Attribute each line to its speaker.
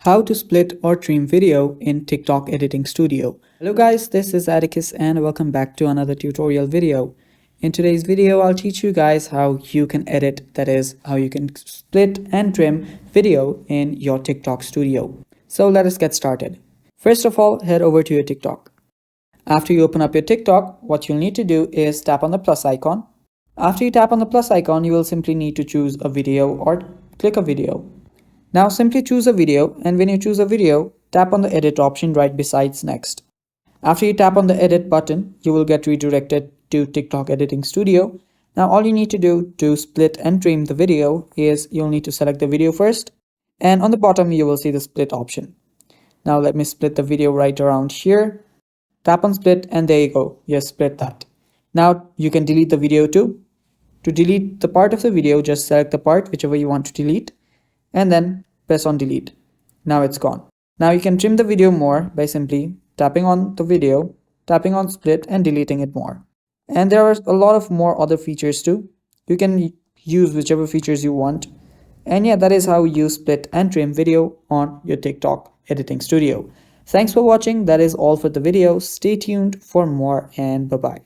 Speaker 1: How to split or trim video in TikTok editing studio. Hello guys, this is Atticus and welcome back to another tutorial video. In today's video, I'll teach you guys how you can edit, that is, how you can split and trim video in your TikTok studio. So let us get started. First of all, head over to your TikTok. After you open up your TikTok, what you'll need to do is tap on the plus icon. After you tap on the plus icon, you will simply need to choose a video or click a video. Now simply choose a video, and when you choose a video, tap on the edit option right besides next. After you tap on the edit button, you will get redirected to TikTok editing studio. Now all you need to do to split and trim the video is you'll need to select the video first, and on the bottom you will see the split option. Now let me split the video right around here. Tap on split and there you go, yes, split that. Now you can delete the video too. To delete the part of the video, just select the part whichever you want to delete and then press on delete. Now it's gone. Now you can trim the video more by simply tapping on the video, tapping on split and deleting it more. And there are a lot of more other features too. You can use whichever features you want. And yeah, that is how you split and trim video on your TikTok editing studio. Thanks for watching. That is all for the video. Stay tuned for more and bye-bye.